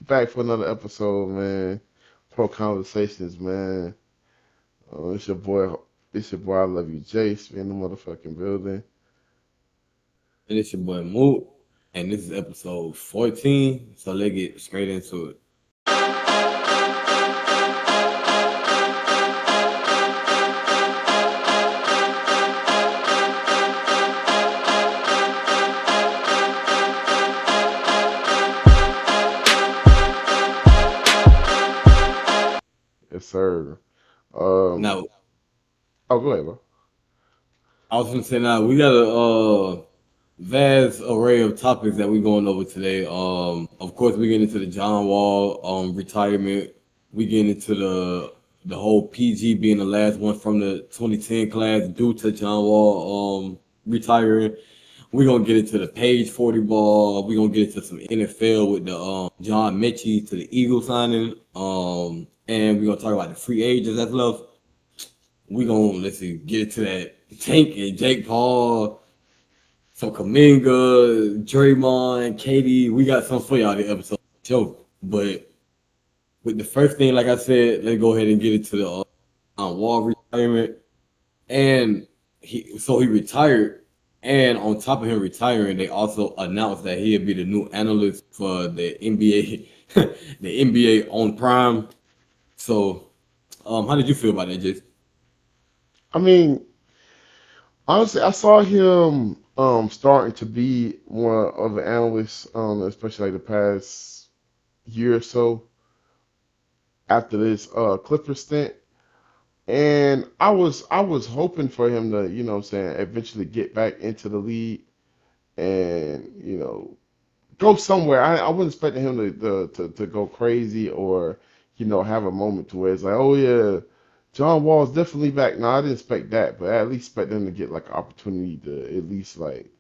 back for another episode, man. PROCONversations, man. It's your boy. It's your boy. I love you, Jace. We in the motherfucking building. And it's your boy Moot, and this is episode 14. So let's get straight into it. Yes, sir. Um. Now, Oh, go ahead, bro. I was gonna say now we got a vast array of topics that we're going over today. Of course, we get into the John Wall retirement. We get into the whole PG being the last one from the 2010 class due to John Wall retiring. We're gonna get into the page 40 ball. We're gonna get into some NFL with the John Mechie to the Eagles signing. And we're gonna talk about the free agents that's left. We gonna let's see, get into that Tank and Jake Paul, some Kaminga, Draymond, Katie. We got some for y'all the episode show. But with the first thing, like I said, let's go ahead and get into the Wall retirement. And he retired, and on top of him retiring, they also announced that he'll be the new analyst for the NBA, the NBA on Prime. So, how did you feel about that, Jason? I mean, honestly, I saw him starting to be more of an analyst, especially like the past year or so after this Clippers stint. And I was hoping for him to, what I'm saying, eventually get back into the league and, go somewhere. I wasn't expecting him to go crazy or, have a moment to where it's like, oh yeah, John Wall's definitely back. No, I didn't expect that, but I at least expect him to get like an opportunity to at least like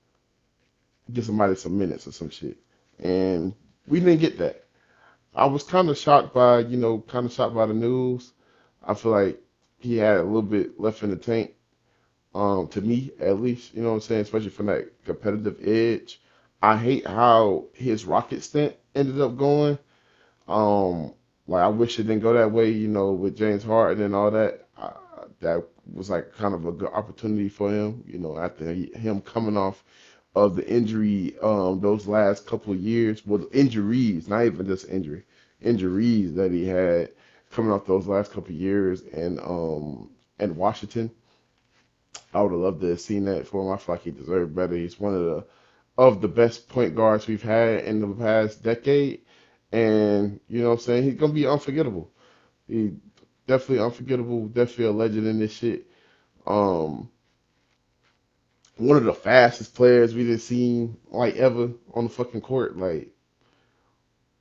get somebody some minutes or some shit. And we didn't get that. I was kind of shocked by the news. I feel like he had a little bit left in the tank, to me at least, you know what I'm saying, especially from that competitive edge. I hate how his rocket stint ended up going. Um, like I wish it didn't go that way, with James Harden and all that. That was like kind of a good opportunity for him, after him coming off of the injury, those last couple of years. Well, injuries, not even just injuries that he had coming off those last couple of years, and Washington. I would have loved to have seen that for him. I feel like he deserved better. He's one of the best point guards we've had in the past decade. And you know what I'm saying? He's gonna be unforgettable. He definitely unforgettable, definitely a legend in this shit. Um One of the fastest players we done seen like ever on the fucking court. Like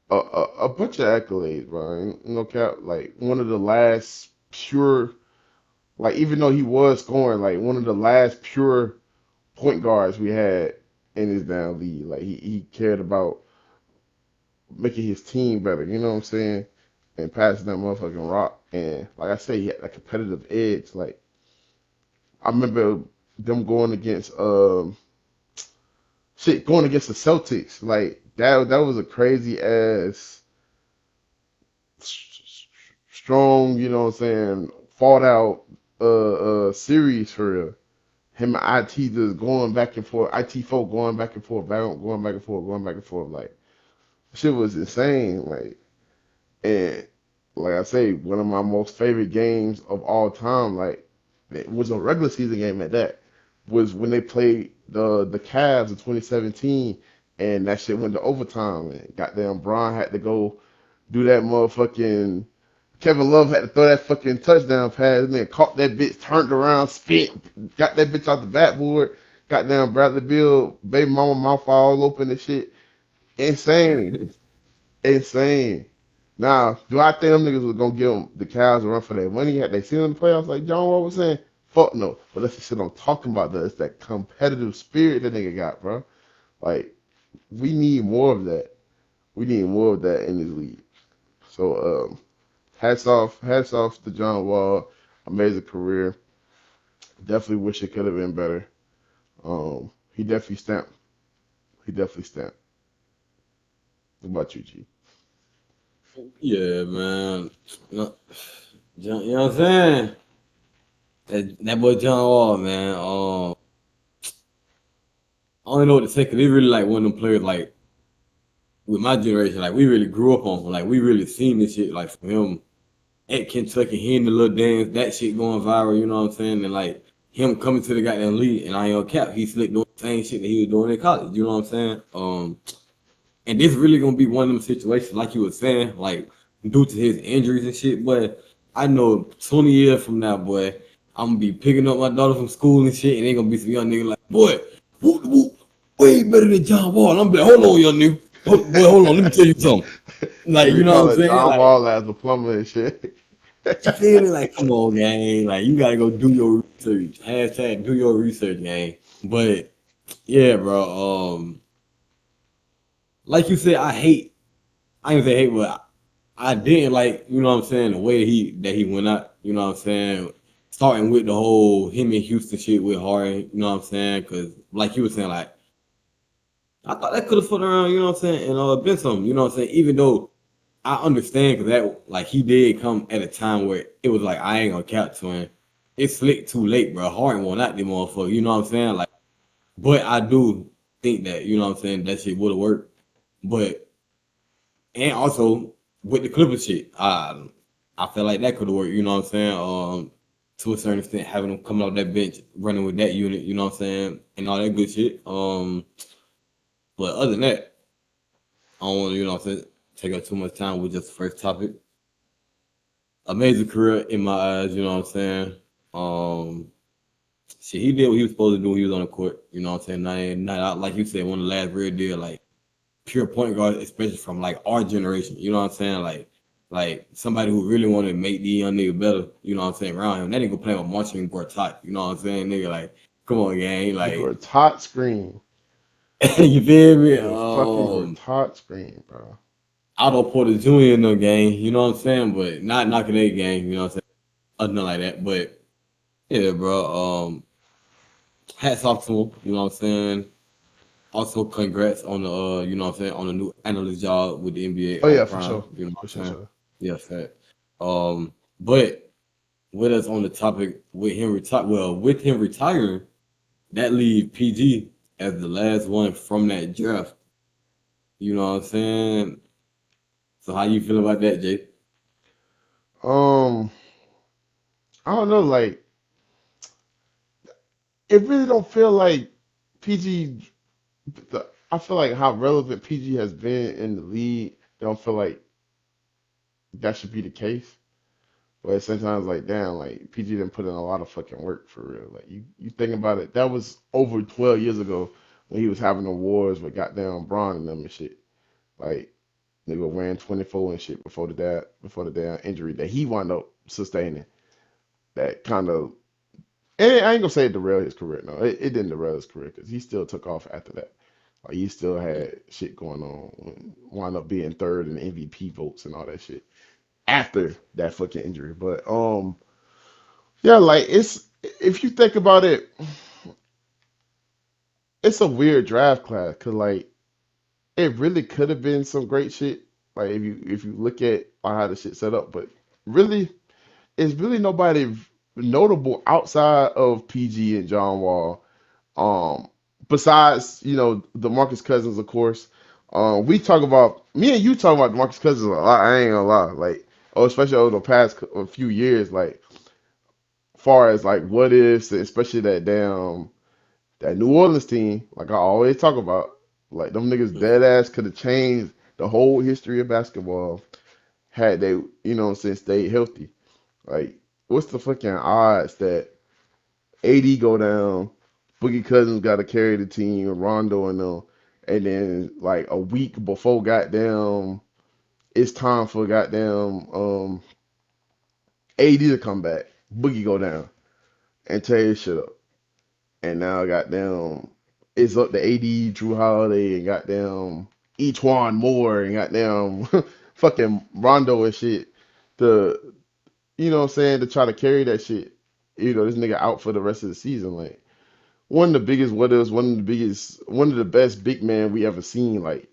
a bunch of accolades, bro. No cap. Like one of the last pure, like even though he was scoring, like one of the last pure point guards we had in his down league. Like he cared about making his team better, you know what I'm saying? And passing that motherfucking rock. And like I say, he had a competitive edge. Like I remember them going against the Celtics. Like that was a crazy ass strong, you know what I'm saying, fought out series for real. Him and IT just going back and forth, IT folk going back and forth, going back and forth, going back and forth. Like shit was insane. And like I say, one of my most favorite games of all time, like it was a regular season game at that, was when they played the Cavs in 2017, and that shit went to overtime, and goddamn Bron had to go do that motherfucking. Kevin Love had to throw that fucking touchdown pass, man, caught that bitch, turned around, spit, got that bitch off the backboard, goddamn Bradley Bill, baby mama mouth all open and shit. Insane. Insane. Now, do I think them niggas was gonna give them the Cavs a run for their money? Had they seen them in the playoffs like John Wall was saying? Fuck no. But that's the shit I'm talking about. Though. It's that competitive spirit that nigga got, bro. Like, we need more of that. We need more of that in this league. So, hats off to John Wall. Amazing career. Definitely wish it could have been better. He definitely stamped. He definitely stamped. What about you, G? Yeah, man. No, you know what I'm saying? That boy John Wall, man. I don't know what to say because he really like one of them players like with my generation, like we really grew up on him. Like we really seen this shit like from him at Kentucky, hearing the little dance, that shit going viral, you know what I'm saying? And like him coming to the goddamn league and I ain't on cap, he slick doing the same shit that he was doing in college, you know what I'm saying? And this really gonna be one of them situations, like you were saying, like due to his injuries and shit. But I know 20 years from now, boy, I'm gonna be picking up my daughter from school and shit, and they gonna be some young nigga like, boy, whoop, whoop, way better than John Wall. And I'm be like, hold on, young nigga, boy, hold on, let me tell you something. They Like, be you know what I'm calling saying? John Like, Wall as a plumber and shit. you feel me? Like, come on, gang. Like, you gotta go do your research. Hashtag do your research, gang. But yeah, bro. Like you said, I ain't gonna say hate, but I didn't like, you know what I'm saying, the way that he went out, you know what I'm saying? Starting with the whole him and Houston shit with Harden, you know what I'm saying? Cause like you were saying, like I thought that could have fought around, you know what I'm saying, and been something, you know what I'm saying? Even though I understand because that like he did come at a time where it was like I ain't gonna cap to him. It's slick too late, bro. Harden won out the motherfucker, you know what I'm saying? Like, but I do think that, you know what I'm saying, that shit would have worked. But and also with the Clippers shit, I feel like that could have worked. You know what I'm saying? To a certain extent, having them coming off that bench, running with that unit. You know what I'm saying, and all that good shit. But other than that, I don't want to, you know what I'm saying, take up too much time with just the first topic. Amazing career in my eyes. You know what I'm saying? Um, shit, he did what he was supposed to do when he was on the court. You know what I'm saying? Not out like you said, one of the last real deal like pure point guard, especially from like our generation. You know what I'm saying? Like somebody who really wanted to make the young nigga better. You know what I'm saying? Around him, that nigga playing with Marching Gortat. You know what I'm saying? Nigga, like, come on, gang. The Like, Gortat screen. you feel me? The fucking Gortat screen, bro. Otto Porter Jr. in the game. You know what I'm saying? But not knocking that game. You know what I'm saying? Nothing like that. But yeah, bro. Hats off to him. You know what I'm saying? Also, congrats on the you know what I'm saying, on the new analyst job with the NBA Oh on yeah, for Prime. sure, You know for what I'm sure, saying? sure. Yeah, fat. But with us on the topic with him retiring, that leaves PG as the last one from that draft. You know what I'm saying? So how you feel about that, Jay? Um, I don't know, like it really don't feel like PG. I feel like how relevant PG has been in the league. I don't feel like that should be the case. But sometimes, like, damn, like PG didn't put in a lot of fucking work for real. Like, you think about it, that was over 12 years ago when he was having the wars with goddamn Braun and them and shit. Like, nigga ran 24 and shit before the damn injury that he wound up sustaining. That kind of, and I ain't gonna say it derailed his career. No, it didn't derail his career because he still took off after that. Like, he still had shit going on, wound up being third in MVP votes and all that shit after that fucking injury. But yeah, like it's if you think about it, it's a weird draft class because like it really could have been some great shit. Like if you look at how the shit set up, but really, it's really nobody notable outside of PG and John Wall. Um, Besides the Marcus Cousins, of course. We talk about me and you talk about Marcus Cousins a lot. I ain't gonna lie, like especially over the past a few years, like far as like what ifs, especially that New Orleans team, like I always talk about, like them niggas dead ass could have changed the whole history of basketball had they, what I'm saying, stayed healthy. Like, what's the fucking odds that AD go down, Boogie Cousins got to carry the team, Rondo and them, and then like a week before goddamn it's time for goddamn AD to come back, Boogie go down and tear his shit up. And now goddamn it's up to AD, Drew Holiday, and goddamn Etwan Moore and goddamn fucking Rondo and shit to what I'm saying, to try to carry that shit. This nigga out for the rest of the season. Like one of the biggest what ifs, one of the best big man we ever seen. Like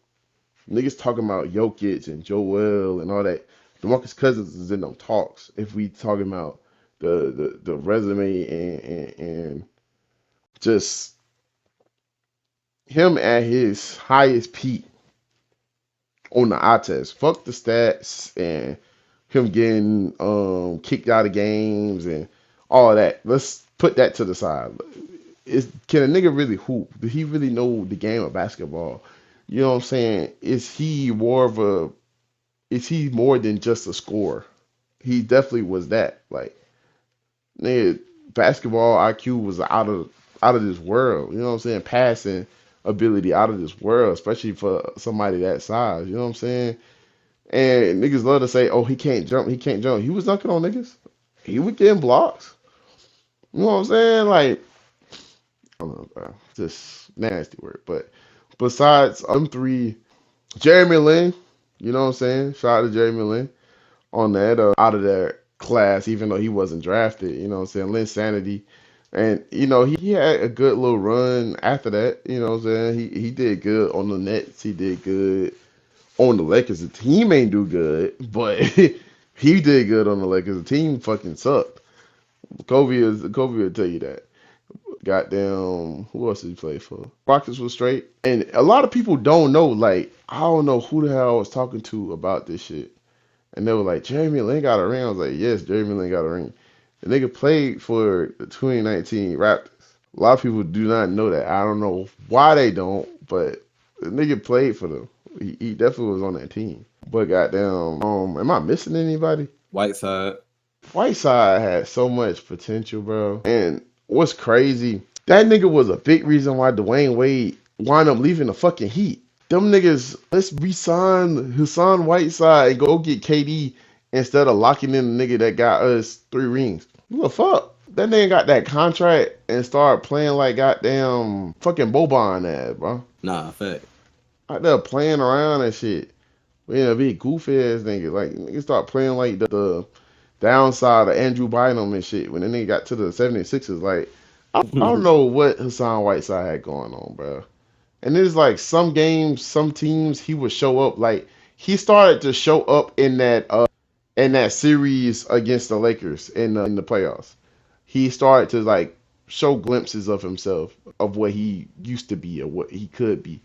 Niggas talking about Jokic and Joel and all that. DeMarcus Cousins is in them talks. If we talking about the resume and just him at his highest peak on the eye test. Fuck the stats and him getting kicked out of games and all that. Let's put that to the side. Can a nigga really hoop? Do he really know the game of basketball? You know what I'm saying? Is he more than just a scorer? He definitely was that. Like, nigga, basketball IQ was out of this world. You know what I'm saying? Passing ability out of this world, especially for somebody that size. You know what I'm saying? And niggas love to say, "Oh, he can't jump. He can't jump." He was dunking on niggas. He was getting blocks. You know what I'm saying? Like, I don't know, bro. Just nasty word. But besides them three, Jeremy Lin. You know what I'm saying? Shout out to Jeremy Lin on that out of that class, even though he wasn't drafted. You know what I'm saying? Lin Sanity. And he had a good little run after that. You know what I'm saying? He did good on the Nets. He did good on the Lakers. The team ain't do good, but he did good on the Lakers. The team fucking sucked. Kobe will tell you that. Goddamn, who else did he play for? Rockets was straight. And a lot of people don't know, like, I don't know who the hell I was talking to about this shit. And they were like, Jeremy Lin got a ring. I was like, yes, Jeremy Lin got a ring. The nigga played for the 2019 Raptors. A lot of people do not know that. I don't know why they don't, but the nigga played for them. He definitely was on that team. But goddamn, am I missing anybody? Whiteside. Whiteside had so much potential, bro. And what's crazy, that nigga was a big reason why Dwayne Wade wound up leaving the fucking Heat. Them niggas, let's re-sign Hassan Whiteside and go get KD instead of locking in the nigga that got us 3 rings. What the fuck? That nigga got that contract and started playing like goddamn fucking Boban ass, bro. Nah, fact. Out there playing around and shit. Being a big goofy ass nigga. Like, nigga start playing like the downside of Andrew Bynum and shit when the nigga got to the 76ers. Like, I don't know what Hassan Whiteside had going on, bro. And there's like some games, some teams, he would show up. Like, he started to show up in that series against the Lakers in the playoffs. He started to like show glimpses of himself, of what he used to be or what he could be.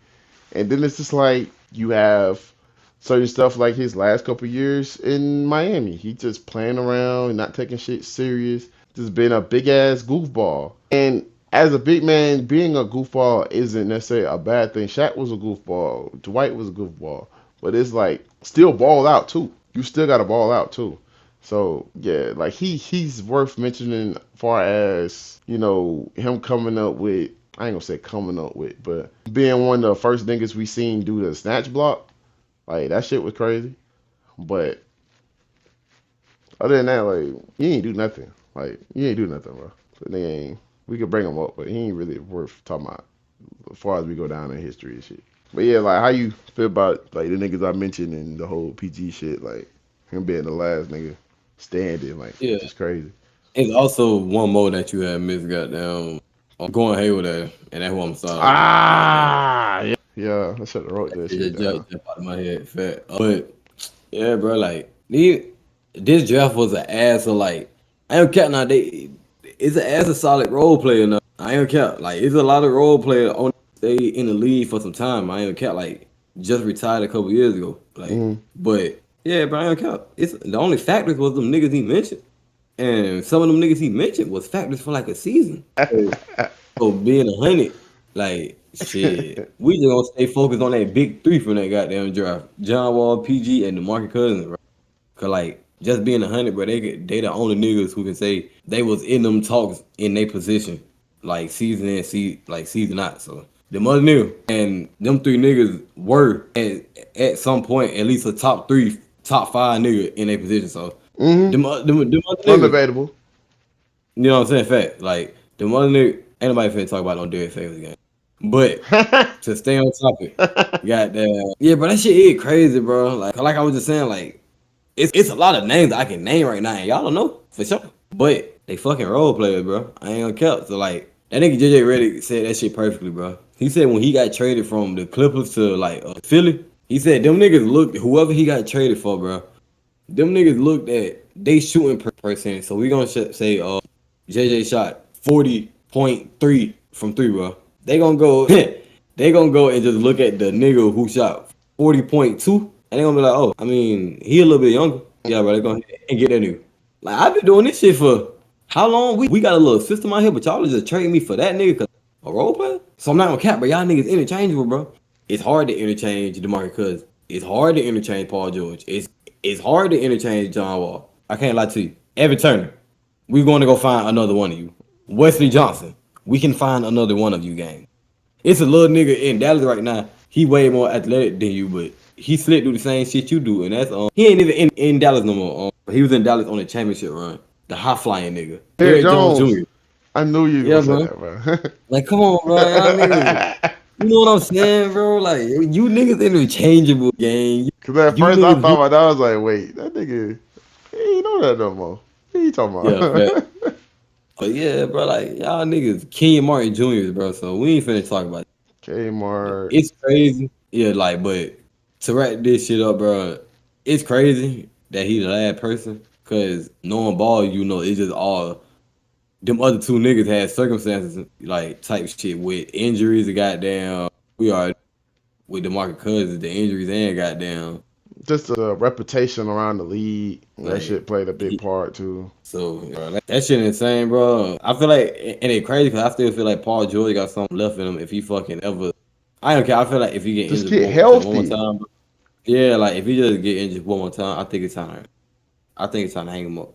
And then it's just like you have certain stuff like his last couple years in Miami. He just playing around and not taking shit serious. Just being a big ass goofball. And as a big man, being a goofball isn't necessarily a bad thing. Shaq was a goofball. Dwight was a goofball. But it's like still ball out too. You still gotta ball out too. So yeah, like he's worth mentioning far as, him coming up with, I ain't gonna say coming up with, but being one of the first niggas we seen do the snatch block. Like, that shit was crazy. But other than that, like, he ain't do nothing. Like, he ain't do nothing, bro. So we could bring him up, but he ain't really worth talking about as far as we go down in history and shit. But yeah, like, how you feel about, like, the niggas I mentioned and the whole PG shit, like, him being the last nigga standing, like, Yeah. just crazy. It's also one more that you had missed, goddamn. I'm going Hayward there, and that's who I'm starting. Yeah. Yeah, I should have wrote that shit down. Just out of my head, fat. But yeah, bro, like this draft was an ass of like I don't care now. It's an ass of solid role player now. I don't care. Like it's a lot of role player on stay in the league for some time. I don't care. Like just retired a couple years ago. Like, but yeah, bro, I don't care. It's the only factors was them niggas he mentioned, and some of them niggas he mentioned was factors for like a season. So being 100, like. Shit, we just gonna stay focused on that big 3 from that goddamn draft: John Wall, PG, and DeMarcus Cousins, bro. Cause like just being 100, bro, they the only niggas who can say they was in them talks in their position, like season in, season out. So them other niggas and them 3 niggas were at some point at least a top 3, top 5 nigga in their position. So them other niggas, Undebatable. you know what I'm saying? Fact, like them other niggas, ain't nobody finna talk about no Derrick Favors game. But to stay on topic, goddamn, yeah, bro, that shit is crazy, bro. Like I was just saying, like it's a lot of names I can name right now, and y'all don't know for sure. But they fucking role players, bro. I ain't gonna cap. So like that nigga JJ Redick said that shit perfectly, bro. He said when he got traded from the Clippers to like Philly, He said them niggas looked whoever he got traded for, bro. Them niggas looked at they shooting percentage. So we gonna say JJ shot 40.3 from three, bro. They gonna go they gonna go and just look at the nigga who shot 40.2 and they gonna be like, oh, I mean, he a little bit younger. Yeah, bro, they gonna and get that nigga. Like I've been doing this shit for how long? We got a little system out here, but y'all just trading me for that nigga cause a role player? So I'm not gonna cap, but y'all niggas interchangeable, bro. It's hard to interchange DeMarcus Cousins. It's hard to interchange Paul George. It's hard to interchange John Wall. I can't lie to you. Evan Turner, we're going to go find another one of you. Wesley Johnson, we can find another one of you, gang. It's a little nigga in Dallas right now. He way more athletic than you, but he slick do the same shit you do, and that's he ain't even in Dallas no more. He was in Dallas on a championship run. The high flying nigga, Derrick Derrick Jones Jones. Jr. I knew you Yeah, were gonna bro. say that, bro. Like, come on, bro. Y'all niggas, you know what I'm saying, bro? Like, you niggas interchangeable, gang. Cause at You first I niggas, thought about that, I was like, wait, that nigga, he ain't know that no more. What you talking yeah, fact. about? But yeah, bro, like y'all niggas, Kenyon Martin Jr.'s, bro. So we ain't finna talk about it. Kmart. It's crazy. Yeah, like, but to wrap this shit up, bro, it's crazy that he the last person. Cause knowing ball, you know, it's just all them other two niggas had circumstances like type shit with injuries. Goddamn, we are with DeMarcus Cousins, the injuries and goddamn Just the reputation around the league. That like. shit played a big part too. So bro, that shit insane, bro. I feel like, and it crazy because I still feel like Paul George got something left in him if he fucking ever. I don't care. I feel like if he get Just injured get one more healthy. time, bro. Yeah, like if he just get injured one more time, I think it's time. I think it's time to hang him up.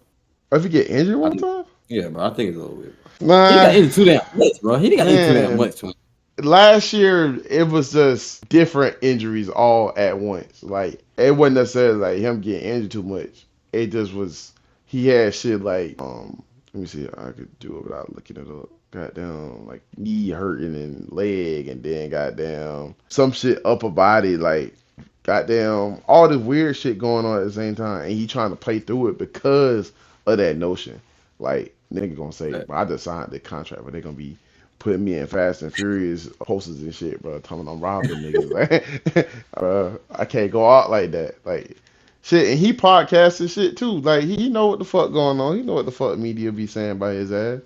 If you get injured I one think, time? yeah, bro. I think it's over with, bro. He Nah, got injured too damn much, bro. He got injured too damn man. much, man. Last year it was just different injuries all at once. Like it wasn't necessarily like him getting injured too much. It just was he had shit like let me see if I could do it without looking it up. Goddamn like knee hurting and leg and then goddamn some shit upper body like goddamn all this weird shit going on at the same time and he trying to play through it because of that notion. Like nigga gonna say, Like, well, I just signed the contract, but they gonna be putting me in Fast and Furious posters and shit, bro. Telling me I'm robbing niggas. Like, I can't go out like that. Like, shit. And he podcasts and shit too. Like, he know what the fuck going on. He know what the fuck media be saying by his ass.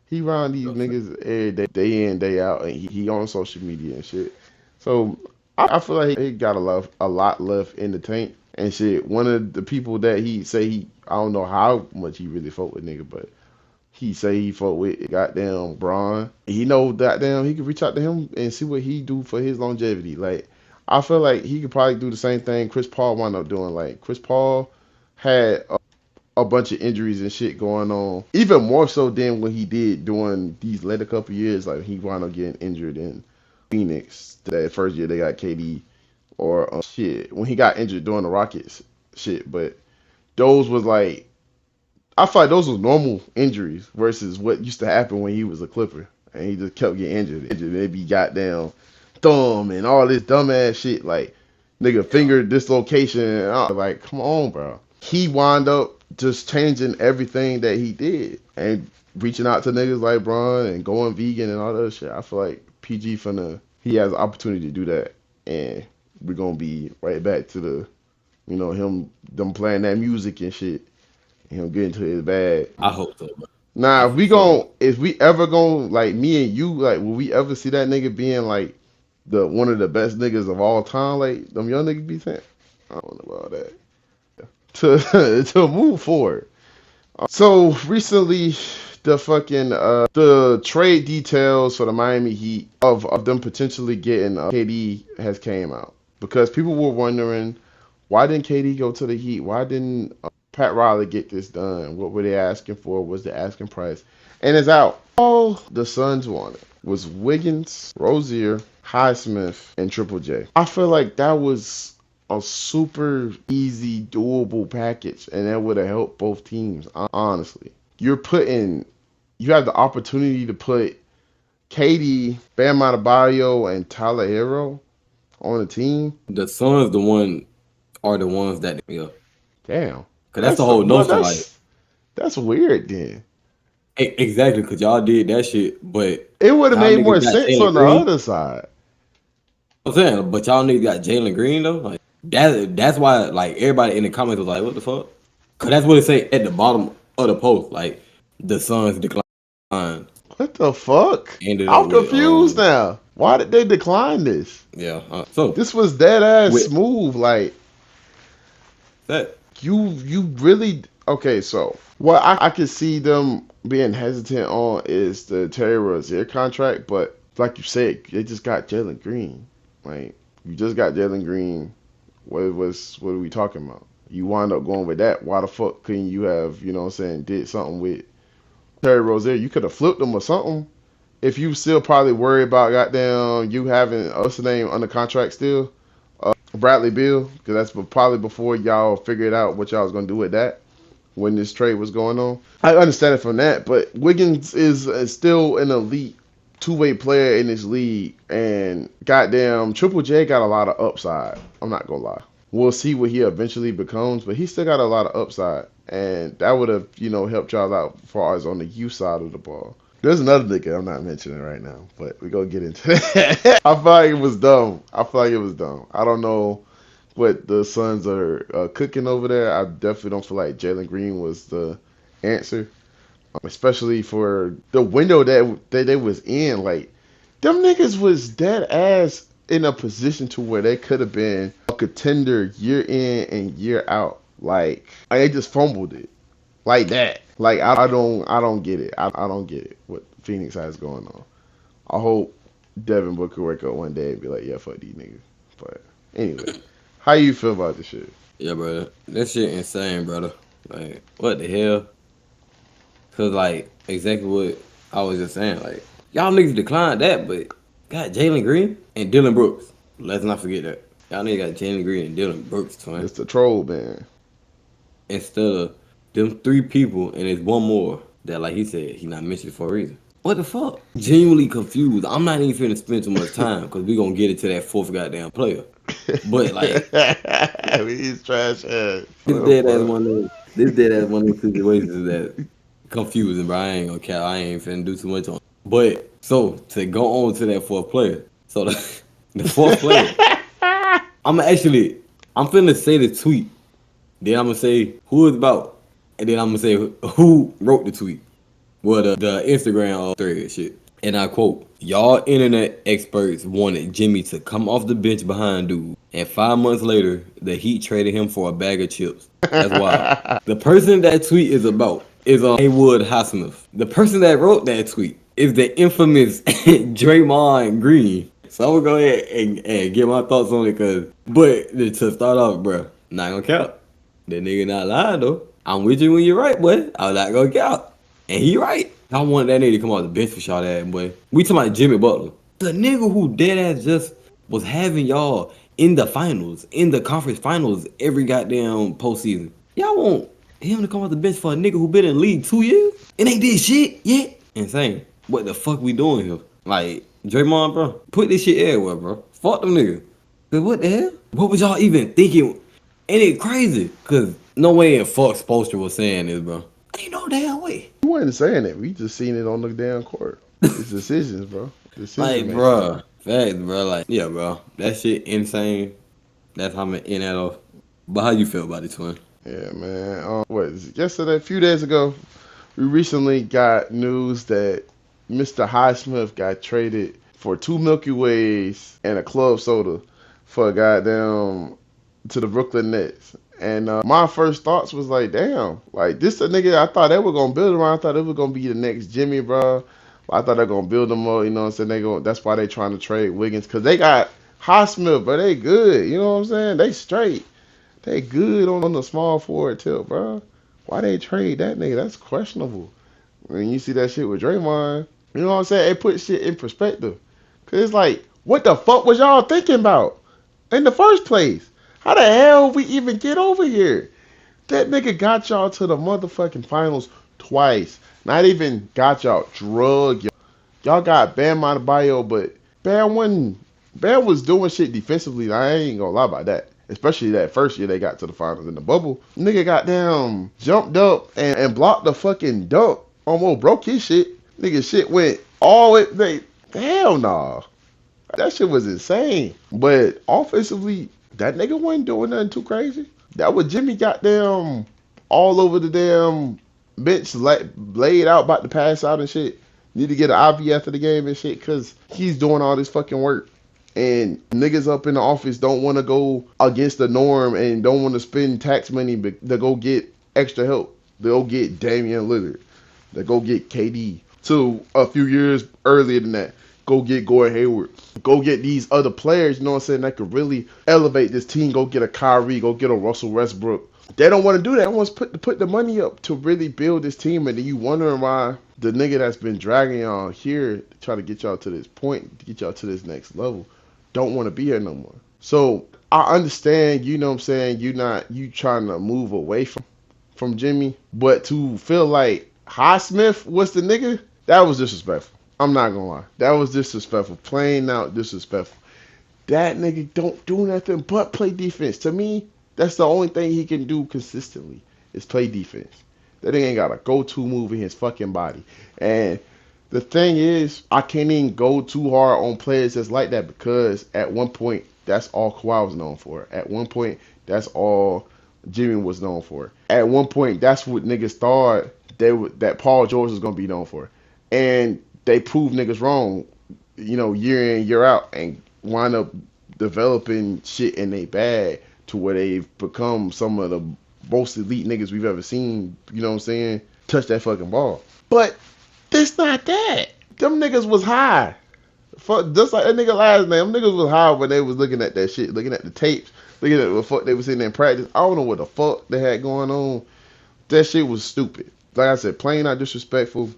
He around these niggas every day in, day out, and he on social media and shit. So I feel like he got a lot left in the tank and shit. One of the people that he say I don't know how much he really fuck with nigga, but he say he fought with goddamn Braun. He know goddamn he could reach out to him and see what he do for his longevity. Like I feel like he could probably do the same thing Chris Paul wound up doing. Like Chris Paul had a bunch of injuries and shit going on, even more so than what he did during these later couple years. Like he wound up getting injured in Phoenix that first year they got KD or shit when he got injured during the Rockets shit. But those was like I feel like those was normal injuries versus what used to happen when he was a Clipper and he just kept getting injured. Maybe goddamn thumb and all this dumbass shit like nigga yeah, finger dislocation. And like, come on, bro. He wound up just changing everything that he did and reaching out to niggas like Bron and going vegan and all that shit. I feel like PG he has the opportunity to do that and we're gonna be right back to the them playing that music and shit him get into his bag. I hope so, bro. Nah, I for sure. if we ever gon' like me and you, like, will we ever see that nigga being like the one of the best niggas of all time? Like them young niggas be saying. I don't know about that. To move forward. So recently, the trade details for the Miami Heat of them potentially getting KD has came out because people were wondering why didn't KD go to the Heat? Why didn't Pat Riley get this done? What were they asking for? What was the asking price? And it's out. All the Suns wanted was Wiggins, Rozier, Highsmith, and Triple J. I feel like that was a super easy, doable package, and that would have helped both teams, honestly. You have the opportunity to put KD, Bam Adebayo, and Tyler Hero on the team. The Suns, are the ones that yeah, Damn, cause that's the whole notion. Like that's weird. Then exactly, cause y'all did that shit, but it would have y'all made more niggas got sense Jalen on the Green. other side. I'm saying, but y'all niggas got Jalen Green though. Like That's why like everybody in the comments was like, "What the fuck?" Cause that's what it say at the bottom of the post. Like the Suns declined, What the fuck? ended up I'm with confused now. Why did they decline this? yeah. So This was dead ass with smooth. Like that, you really okay. So what I could see them being hesitant on is the Terry Rozier contract, but like you said, they just got Jalen Green. Like you just got Jalen Green. What are we talking about? You wind up going with that. Why the fuck couldn't you have, you know what I'm saying, did something with Terry Rozier? You could have flipped him or something. If you still probably worry about goddamn you having what's the name under contract still, Bradley Beal, because that's probably before y'all figured out what y'all was gonna do with that when this trade was going on. I understand it from that, but Wiggins is still an elite two-way player in this league, and goddamn Triple J got a lot of upside. I'm not gonna lie. We'll see what he eventually becomes, but he still got a lot of upside, and that would have helped y'all out as far as on the youth side of the ball. There's another nigga I'm not mentioning right now, but we're gonna get into that. I feel like it was dumb. I don't know what the Suns are cooking over there. I definitely don't feel like Jalen Green was the answer, especially for the window that they was in. Like them niggas was dead ass in a position to where they could have been a contender year in and year out. Like they just fumbled it like that. Like I don't get it. I don't get it. What Phoenix has going on. I hope Devin Booker wake up one day and be like, yeah, fuck these niggas. But anyway, how you feel about this shit? yeah, brother. That shit insane, brother. Like what the hell? Cause like exactly what I was just saying. Like y'all niggas declined that, but got Jalen Green and Dylan Brooks. Let's not forget that. Y'all niggas got Jalen Green and Dylan Brooks, twin. It's the troll man. Instead of them three people, and there's one more that, like he said, he not mentioned for a reason. What the fuck? Genuinely confused. I'm not even finna spend too much time because we gonna get into that fourth goddamn player. But like He's trash ass. this What the dead as fuck? one of this dead as one of those situations that confusing, but I ain't gonna count. I ain't finna do too much on. But so to go on to that fourth player. So the fourth player, I'm finna say the tweet. Then I'm gonna say who it's about, and then I'm gonna say who wrote the tweet. Well, the Instagram thread shit. And I quote, "Y'all internet experts wanted Jimmy to come off the bench behind dude, and 5 months later, the Heat traded him for a bag of chips. That's wild." The person that tweet is about is Haywood Highsmith. The person that wrote that tweet is the infamous Draymond Green. So I'm gonna go ahead and get my thoughts on it, but to start off, bro, not gonna count. That nigga not lying though. I'm with you when you're right, boy. I'm not gonna count. And he right. I want that nigga to come off the bench for y'all that, boy. We talking about Jimmy Butler. The nigga who dead ass just was having y'all in the finals, in the conference finals every goddamn postseason. Y'all want him to come off the bench for a nigga who been in the league 2 years and ain't did shit yet? Insane. What the fuck we doing here? Like, Draymond, bro, put this shit everywhere, bro. Fuck them niggas. Cause what the hell? What was y'all even thinking? And it crazy, cause no way in fuck Spoelstra was saying this, bro. Ain't no damn way. We wasn't saying it. We just seen it on the damn court. It's decisions, bro. Decision Like, making. bro, facts, bro. Like, yeah, bro. That shit insane. That's how I'm gonna end that off. But how you feel about it, twin? Yeah, man. What is it? Yesterday, a few days ago, we recently got news that Mr. Highsmith got traded for two Milky Ways and a club soda for a goddamn to the Brooklyn Nets. And my first thoughts was like, damn, like this a nigga I thought they were gonna build around. I thought it was gonna be the next Jimmy, bro. I thought they're gonna build him up. You know what I'm saying? That's why they trying to trade Wiggins because they got Highsmith, but they good. You know what I'm saying? They straight. They good on the small forward tip, bro. Why they trade that nigga? That's questionable. When you see that shit with Draymond, you know what I'm saying? It puts shit in perspective. Cause it's like, what the fuck was y'all thinking about in the first place? How the hell we even get over here? That nigga got y'all to the motherfucking finals twice. Not even got y'all, drug y'all. Y'all got Bam Adebayo, but Bam was doing shit defensively. I ain't gonna lie about that. Especially that first year they got to the finals in the bubble. Nigga got down, jumped up and blocked the fucking dunk. Almost broke his shit. Nigga shit went all it. Hell nah. That shit was insane. But offensively, That nigga wasn't doing nothing too crazy. That was Jimmy got them all over the damn bench, laid out, about to pass out and shit. Need to get an IV after the game and shit, cause he's doing all this fucking work. And niggas up in the office don't want to go against the norm and don't want to spend tax money to go get extra help. They'll get Damian Lillard. They go get KD. So a few years earlier than that, go get Gordon Hayward. Go get these other players, you know what I'm saying, that could really elevate this team. Go get a Kyrie, go get a Russell Westbrook. They don't want to do that. They want to put the money up to really build this team, and then you wondering why the nigga that's been dragging y'all here to try to get y'all to this point, to get y'all to this next level, don't want to be here no more. So I understand, you know what I'm saying, you trying to move away from Jimmy, but to feel like Highsmith was the nigga, that was disrespectful. I'm not gonna lie. That was disrespectful. Plain out disrespectful. That nigga don't do nothing but play defense. To me, that's the only thing he can do consistently is play defense. That nigga ain't got a go-to move in his fucking body. And the thing is, I can't even go too hard on players that's like that, because at one point, that's all Kawhi was known for. At one point, that's all Jimmy was known for. At one point, that's what niggas thought that Paul George was gonna be known for. And they proved niggas wrong, year in, year out, and wind up developing shit in their bag to where they've become some of the most elite niggas we've ever seen, you know what I'm saying, touch that fucking ball. But it's not that. Them niggas was high. Just like that nigga last name, them niggas was high when they was looking at that shit, looking at the tapes, looking at what the fuck they was sitting there in practice. I don't know what the fuck they had going on. That shit was stupid. Like I said, plain out disrespectful.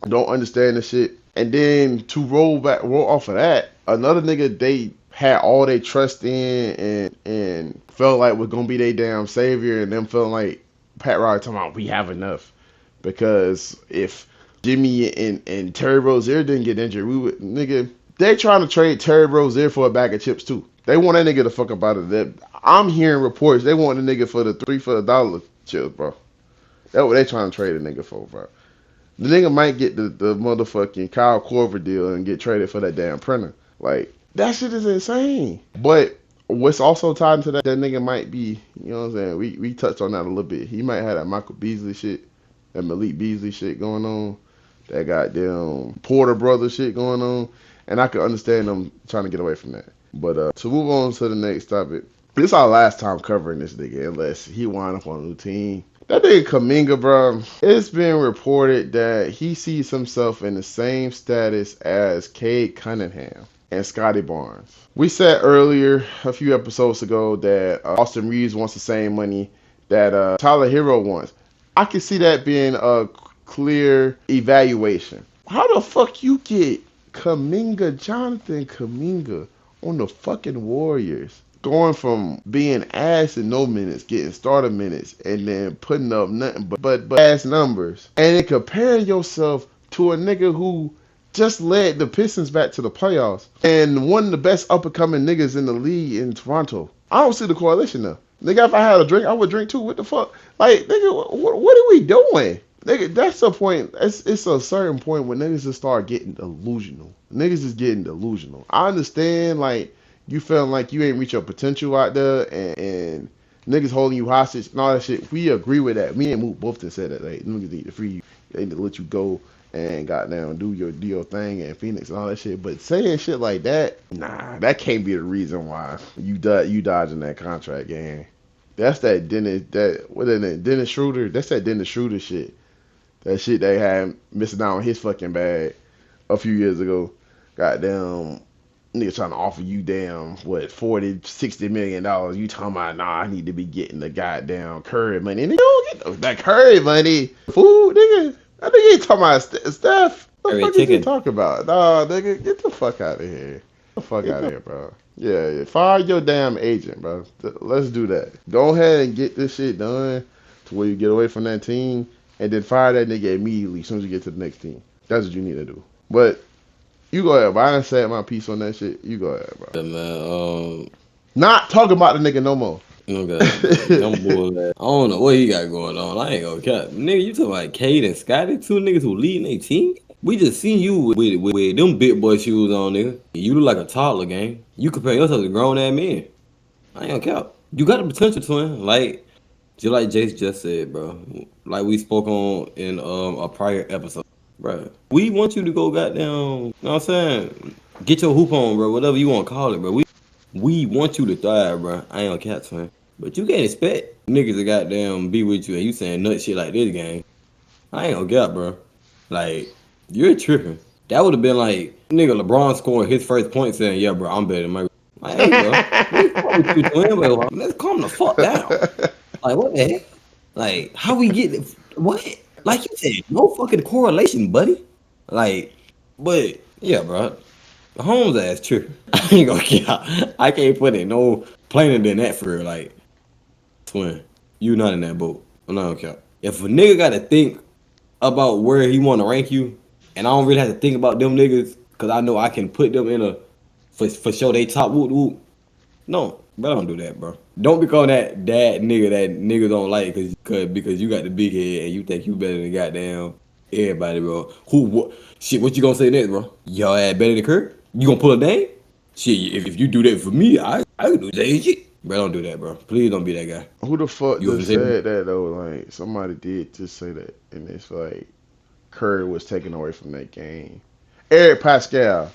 Don't understand the shit. And then to roll off of that, another nigga they had all they trust in and felt like was gonna be their damn savior, and them feeling like Pat Riley talking about we have enough. Because if Jimmy and Terry Rozier didn't get injured, we would, nigga, they trying to trade Terry Rozier for a bag of chips too. They want that nigga to fuck up out of that. I'm hearing reports they want the nigga for the $3 for $1 chips, bro. That's what they trying to trade a nigga for, bro. The nigga might get the motherfucking Kyle Korver deal and get traded for that damn printer. Like, that shit is insane. But what's also tied into that nigga might be, you know what I'm saying? We touched on that a little bit. He might have that Michael Beasley shit, that Malik Beasley shit going on, that goddamn Porter brother shit going on. And I can understand them trying to get away from that. But to move on to the next topic, this is our last time covering this nigga, unless he wind up on a new team. That nigga Kuminga, bro, it's been reported that he sees himself in the same status as Cade Cunningham and Scotty Barnes. We said earlier, a few episodes ago, that Austin Reeves wants the same money that Tyler Hero wants. I can see that being a clear evaluation. How the fuck you get Jonathan Kuminga, on the fucking Warriors? Going from being ass in no minutes, getting starter minutes, and then putting up nothing but ass numbers, and then comparing yourself to a nigga who just led the Pistons back to the playoffs and one of the best up and coming niggas in the league in Toronto. I don't see the correlation there. Nigga, if I had a drink, I would drink too. What the fuck? Like, nigga, what are we doing? Nigga, that's the point. It's a certain point when niggas just start getting delusional. Niggas is getting delusional. I understand, like, you feeling like you ain't reach your potential out there, and niggas holding you hostage and all that shit. We agree with that. Me and Moot both said that. Like, niggas need to free you. They need to let you go and goddamn do your thing in Phoenix and all that shit. But saying shit like that, nah, that can't be the reason why you dodging that contract game. That's that Dennis Schroeder. That's that Dennis Schroeder shit. That shit they had missing out on his fucking bag a few years ago. Goddamn. Nigga trying to offer you damn, what, $40-60 million. You talking about, nah, I need to be getting the goddamn Curry money. Nigga, don't get that Curry money. Fool, nigga. That nigga ain't talking about Steph. What the fuck is he talking about? Nah, nigga, get the fuck out of here. Get the fuck out of here, bro. Yeah, fire your damn agent, bro. Let's do that. Go ahead and get this shit done to where you get away from that team, and then fire that nigga immediately as soon as you get to the next team. That's what you need to do. But you go ahead, bro. I done said my piece on that shit. You go ahead, bro. Yeah, man. Not talking about the nigga no more. Okay. I don't know what he got going on. I ain't gonna cap. Nigga, you talking about Cade and Scotty? Two niggas who leading their team? We just seen you with them big boy shoes on, nigga. You look like a toddler, gang. You compare yourself to grown ass men. I ain't gonna count. You got the potential, twin. Like just like Jace just said, bro. Like we spoke on in a prior episode, bro. We want you to go goddamn. You know what I'm saying? Get your hoop on, bro. Whatever you want to call it, bro. We want you to thrive, bro. I ain't gonna cap, twin. But you can't expect niggas to goddamn be with you and you saying nut shit like this game. I ain't gonna cap, bro. Like you're tripping. That would have been like nigga LeBron scoring his first point saying, "Yeah, bro, I'm better than Mike." Like, hey, bro, we fuck with you, twin, but let's calm the fuck down. Like, what the heck? Like, how we get what? Like you said, no fucking correlation, buddy. Like, but yeah, bro, Holmes ass tripping. I ain't gonna count. I can't put it no plainer than that for real. Like, twin, you not in that boat. I'm not gonna count. If a nigga got to think about where he want to rank you, and I don't really have to think about them niggas, cause I know I can put them in a for sure they top whoop whoop. No, bro, don't do that, bro. Don't become that nigga that niggas don't like because you got the big head and you think you better than goddamn everybody, bro. Who what shit? What you gonna say next, bro? Y'all ass better than Kirk? You gonna pull a name? Shit, if you do that for me, I can do that shit. Bro, don't do that, bro. Please don't be that guy. Who the fuck You just gonna say that? said that though? Like somebody did just say that, and it's like Curry was taken away from that game. Eric Pascal,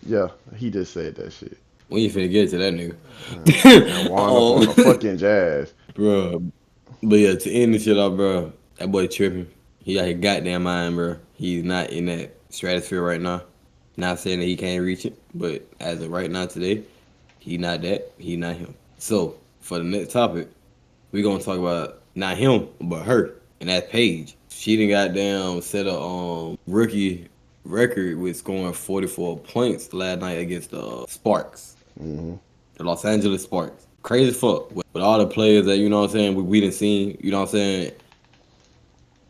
yeah, he just said that shit. We ain't finna get to that And nigga. wound up on Oh, the fucking Jazz. bro. But yeah, to end the shit off, bro. That boy tripping. He got his goddamn mind, bro. He's not in that stratosphere right now. Not saying that he can't reach it, but as of right now today, he not that. He not him. So for the next topic, we gonna talk about not him, but her. And that Paige. She done goddamn set a rookie record with scoring 44 points last night against the Sparks. Hmm. The Los Angeles Sparks. Crazy as fuck. With all the players that, you know what I'm saying, we done seen, you know what I'm saying,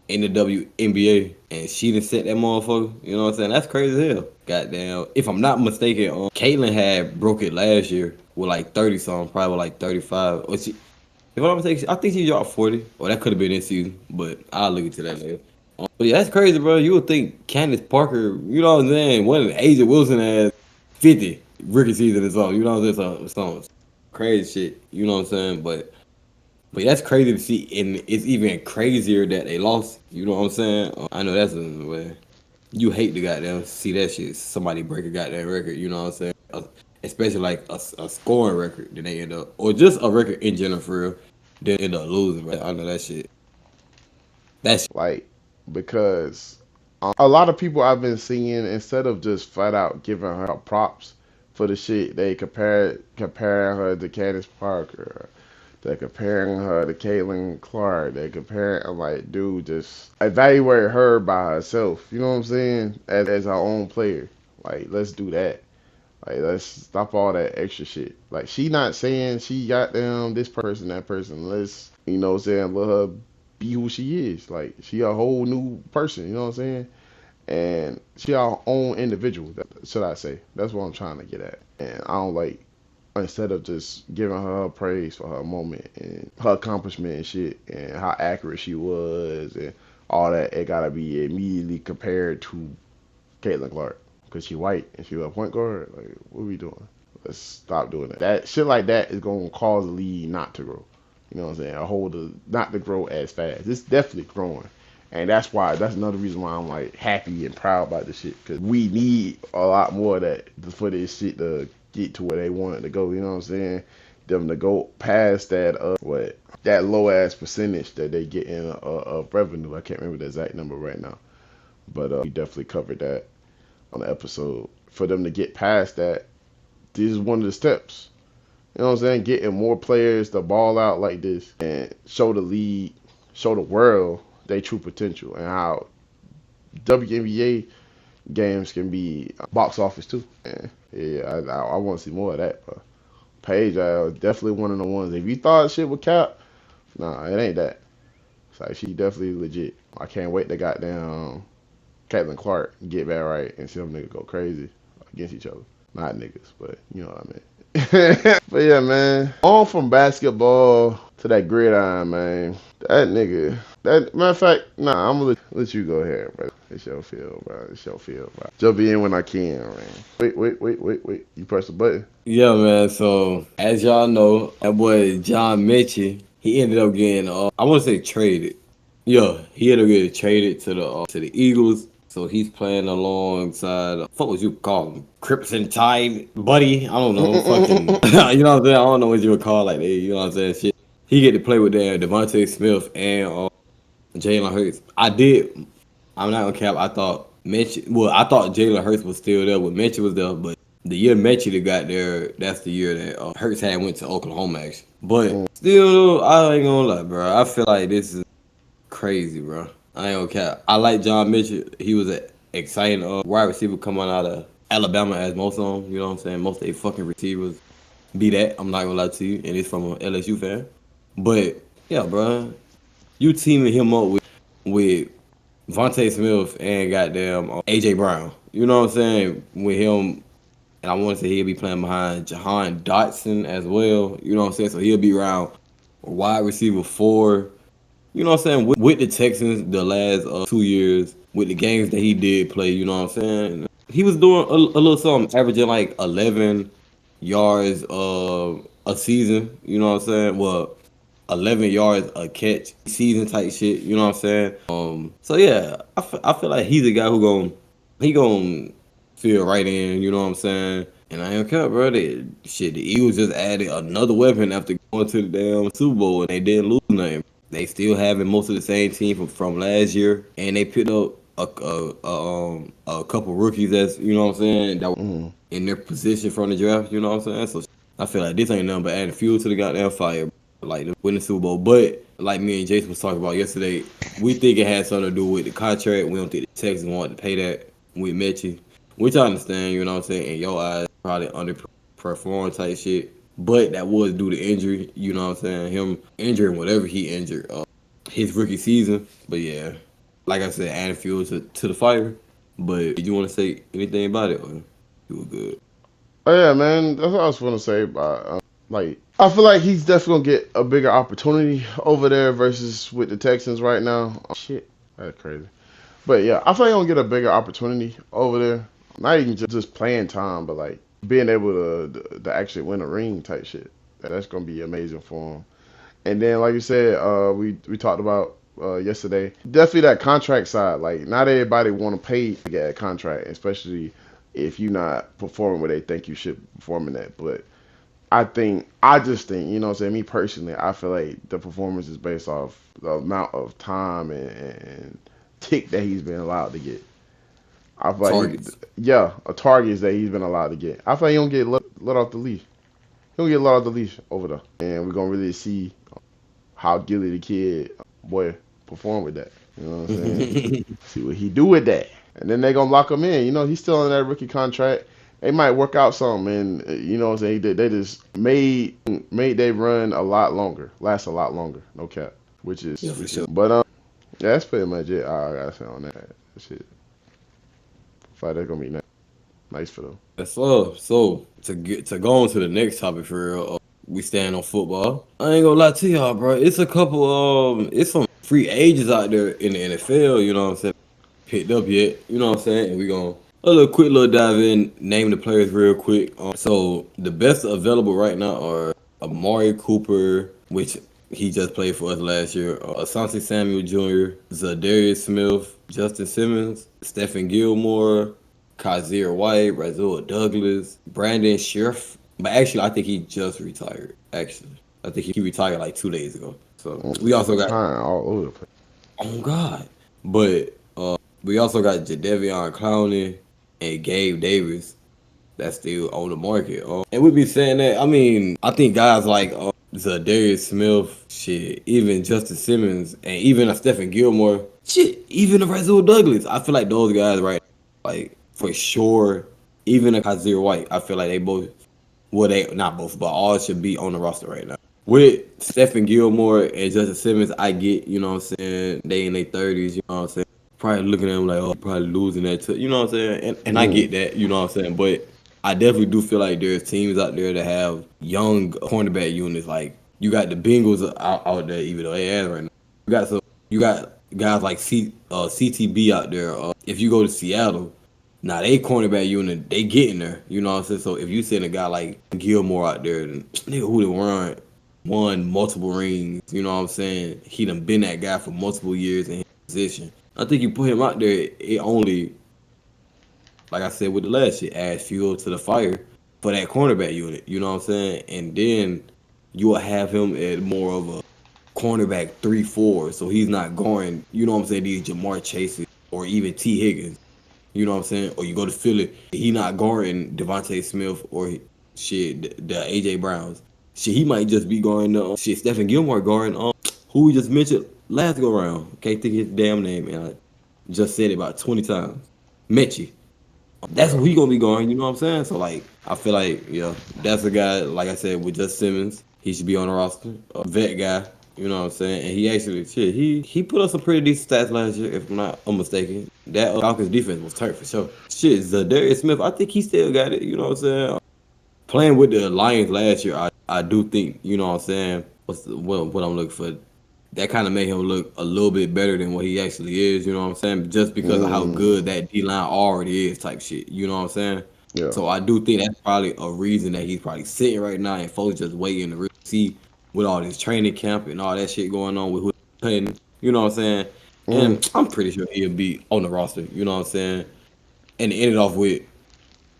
in the WNBA. And she done set that motherfucker. You know what I'm saying? That's crazy as hell. Goddamn. If I'm not mistaken, Caitlyn had broke it last year with like 30 something, probably like 35. Or she, if I'm not mistaken, I think she dropped 40. Or that could have been this season. But I'll look into that later. But yeah, that's crazy, bro. You would think Candace Parker, you know what I'm saying? One of the Asia Wilson has 50 rookie season or something. You know what I'm saying? Some crazy shit. You know what I'm saying? But that's crazy to see, and it's even crazier that they lost. You know what I'm saying? I know that's a way. You hate to goddamn see that shit. Somebody break a goddamn record. You know what I'm saying? Especially like a scoring record. Then they end up, or just a record in general for real. Then end up losing. But I know that shit. That's Like because a lot of people I've been seeing instead of just flat out giving her props for the shit, they comparing her to Candace Parker. They're comparing her to Caitlin Clark. They're comparing, I'm like, dude, just evaluate her by herself. You know what I'm saying? As her own player. Like, let's do that. Like, let's stop all that extra shit. Like, she not saying she got them this person, that person. Let's, you know what I'm saying, let her be who she is. Like, she a whole new person. You know what I'm saying? And she our own individual. Should I say? That's what I'm trying to get at. And I don't like instead of just giving her praise for her moment and her accomplishment and shit and how accurate she was and all that, it gotta be immediately compared to Caitlin Clark because she white and she a point guard. Like, what are we doing? Let's stop doing that. That shit like that is gonna cause the league not to grow. You know what I'm saying? A whole to not to grow as fast. It's definitely growing. And that's another reason why I'm like happy and proud about this shit because we need a lot more of that for this shit to get to where they want it to go. You know what I'm saying? Them to go past that that low ass percentage that they get in of revenue. I can't remember the exact number right now, but we definitely covered that on the episode. For them to get past that, this is one of the steps. You know what I'm saying? Getting more players to ball out like this and show the league, show the world their true potential and how WNBA games can be box office too. And yeah, I want to see more of that. But Paige, definitely one of the ones. If you thought shit would cap, nah, it ain't that. It's like she definitely legit. I can't wait to goddamn Caitlin Clark get back right and see them niggas go crazy against each other. Not niggas, but you know what I mean. But yeah, man. On from basketball to that gridiron, man. That nigga. That matter of fact, nah, I'm gonna let you go ahead, bro. It's your field, bro. It's your field, bro. Jump in when I can, man. Wait. You press the button. Yeah, man. So as y'all know, that boy John Mitchell, he ended up getting I want to say traded. Yeah, he ended up getting traded to the Eagles. So he's playing alongside what would you call him? Crimson Tide buddy. I don't know. Fucking you know what I'm saying? I don't know what you would call like that. You know what I'm saying? Shit. He get to play with Devontae Smith and Jalen Hurts. I'm not gonna cap. I thought Mitch. Well, I thought Jalen Hurts was still there when Mitchell was there, but the year Mitchell got there, that's the year that Hurts had went to Oklahoma actually. But still, I ain't gonna lie, bro. I feel like this is crazy, bro. I ain't gonna cap. I like John Mitchell. He was an exciting wide receiver coming out of Alabama, as most of them. You know what I'm saying? Most of they fucking receivers be that. I'm not gonna lie to you, and it's from an LSU fan. But yeah, bro, you teaming him up with Vontae Smith and goddamn AJ Brown. You know what I'm saying? With him, and I want to say he'll be playing behind Jahan Dotson as well. You know what I'm saying? So he'll be around wide receiver 4. You know what I'm saying? With the Texans the last 2 years, with the games that he did play, you know what I'm saying? He was doing a little something, averaging like 11 yards a season. You know what I'm saying? Well, 11 yards a catch, season type shit. You know what I'm saying? So yeah, I feel like he's a guy he gon' feel right in. You know what I'm saying? And I ain't care, bro. The Eagles just added another weapon after going to the damn Super Bowl and they didn't lose nothing. They still having most of the same team from last year, and they picked up a couple rookies that's you know what I'm saying that were Mm-hmm. in their position from the draft. You know what I'm saying? So I feel like this ain't nothing but adding fuel to the goddamn fire, like the winning Super Bowl. But like me and Jason was talking about yesterday, we think it had something to do with the contract. We don't think the Texans wanted to pay that with Mechie, which I understand. You know what I'm saying? In your eyes, probably underperformed type shit. But that was due to injury. You know what I'm saying? Him injuring whatever he injured his rookie season. But yeah, like I said, adding fuel to the fire. But did you want to say anything about it? Or you were good. Oh yeah, man. That's what I was gonna say about like I feel like he's definitely gonna get a bigger opportunity over there versus with the Texans right now. Oh, shit, that's crazy. But yeah, I feel like he's gonna get a bigger opportunity over there. Not even just playing time, but like being able to actually win a ring type shit. That's gonna be amazing for him. And then, like you said, we talked about yesterday. Definitely that contract side. Like, not everybody want to pay to get a contract, especially if you're not performing where they think you should perform in that. But I just think, you know what I'm saying? Me personally, I feel like the performance is based off the amount of time and tick that he's been allowed to get. I feel like Targets. yeah, a targets that he's been allowed to get. I feel like he don't get let off the leash. He don't get let off the leash over there. And we're going to really see how Gilly the kid boy perform with that. You know what I'm saying? See what he do with that. And then they gonna lock him in. You know, he's still on that rookie contract. They might work out something, and you know what I'm saying. They just made they run a lot longer, last a lot longer. No cap, which is Yeah, for sure. but yeah, that's pretty much it. I gotta say on that shit. Fight that's gonna be nice for them. So to go on to the next topic for real, we stand on football. I ain't gonna lie to y'all, bro. It's a couple it's some free agents out there in the NFL. You know what I'm saying? Picked up yet? You know what I'm saying? And we gonna a little quick little dive in, name the players real quick. So the best available right now are Amari Cooper, which he just played for us last year. Asante Samuel Jr., Zadarius Smith, Justin Simmons, Stephen Gilmore, Kazir White, Razul Douglas, Brandon Scherf. But actually, I think he just retired. Actually, I think he retired like 2 days ago. So we also got Retiring all over the place. oh God, but we also got Jadeveon Clowney and Gabe Davis that's still on the market. And we be saying that. I mean, I think guys like Zadarius Smith, shit, even Justin Simmons, and even a Stephen Gilmore, shit, even a Razul Douglas. I feel like those guys, right, like for sure. Even a Kazir White, I feel like they both, well, they not both, but all should be on the roster right now. With Stephen Gilmore and Justin Simmons, I get, you know what I'm saying, they in their 30s, you know what I'm saying. Probably looking at them like, oh, probably losing that, you know what I'm saying? And I Mm. get that, you know what I'm saying. But I definitely do feel like there's teams out there that have young cornerback units. Like you got the Bengals out there, even though they ass right now. You got guys like CTB out there. If you go to Seattle, now they cornerback unit, they getting there. You know what I'm saying? So if you send a guy like Gilmore out there, then nigga who done won multiple rings, you know what I'm saying? He done been that guy for multiple years in his position. I think you put him out there, it only, like I said with the last shit, adds fuel to the fire for that cornerback unit. You know what I'm saying? And then you will have him at more of a cornerback 3-4, so he's not going. You know what I'm saying? These Jamar Chases or even T Higgins. You know what I'm saying? Or you go to Philly, he not guarding Devontae Smith or shit the AJ Browns. Shit, he might just be guarding shit Stephen Gilmore guarding who we just mentioned last go round. Can't think of his damn name, man. I just said it about 20 times. Mechie. That's Yeah. who he gonna be going. You know what I'm saying? So like, I feel like yeah, that's a guy. Like I said with Just Simmons, he should be on the roster. A vet guy. You know what I'm saying? And he actually shit. He put up some pretty decent stats last year, if I'm not mistaken. That Falcons defense was turned for sure. Shit, Zadarius Smith, I think he still got it. You know what I'm saying? Playing with the Lions last year, I do think, you know what I'm saying, what I'm looking for. That kind of made him look a little bit better than what he actually is, you know what I'm saying? Just because of how Mm, good that D line already is, type shit, you know what I'm saying? yeah. So I do think that's probably a reason that he's probably sitting right now and folks just waiting to really see with all this training camp and all that shit going on with who playing, you know what I'm saying? Mm, And I'm pretty sure he'll be on the roster, you know what I'm saying? And to end it off with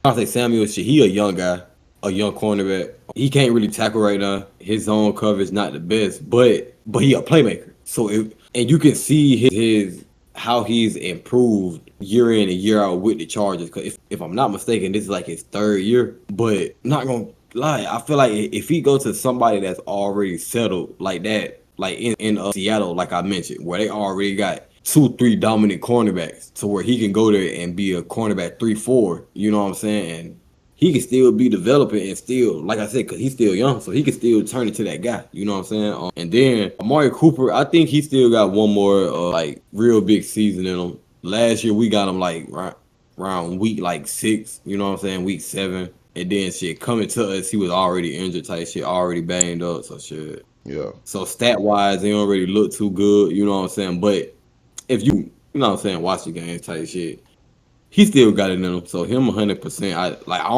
Asante Samuel, shit, he a young guy, a young cornerback. He can't really tackle right now. His zone coverage not the best, but he a playmaker. So if and you can see his how he's improved year in and year out with the Chargers. Cause if I'm not mistaken, this is like his third year. But not gonna lie, I feel like if he go to somebody that's already settled like that, like in Seattle, like I mentioned, where they already got 2, 3 dominant cornerbacks, to where he can go there and be a cornerback 3-4. You know what I'm saying? And he can still be developing and still, like I said, because he's still young, so he can still turn into that guy. You know what I'm saying? And then Amari Cooper, I think he still got one more like real big season in him. Last year we got him like around week like 6. You know what I'm saying? Week 7, and then shit coming to us, he was already injured type shit, already banged up. So shit. yeah. So stat wise, they don't really look too good. You know what I'm saying? But if you know what I'm saying, watch the games type shit, he still got it in him. So him 100%. I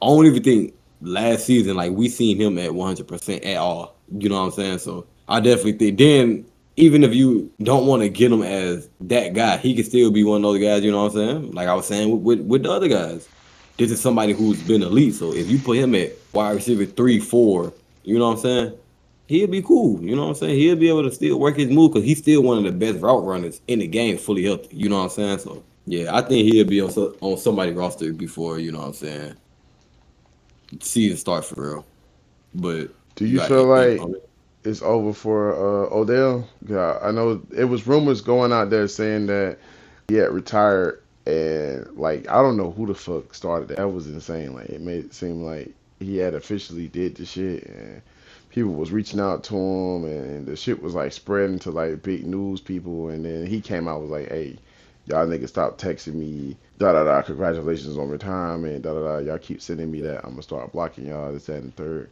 don't even think last season like we seen him at 100% at all. You know what I'm saying? So I definitely think then even if you don't want to get him as that guy, he can still be one of those guys. You know what I'm saying? Like I was saying with the other guys, this is somebody who's been elite. So if you put him at wide receiver 3-4, you know what I'm saying? He'll be cool. You know what I'm saying? He'll be able to still work his move because he's still one of the best route runners in the game, fully healthy. You know what I'm saying? So yeah, I think he'll be on somebody's roster before, you know what I'm saying, season start for real. But Do you you got feel anything like on it? it's over for Odell? Yeah, I know it was rumors going out there saying that he had retired, and like I don't know who the fuck started that. That was insane. Like it made it seem like he had officially did the shit, and people was reaching out to him, and the shit was like spreading to like big news people, and then he came out was like, "Hey, y'all niggas stop texting me, da da da. Congratulations on retirement, da da da. Y'all keep sending me that. I'm gonna start blocking y'all. This, that, and the third.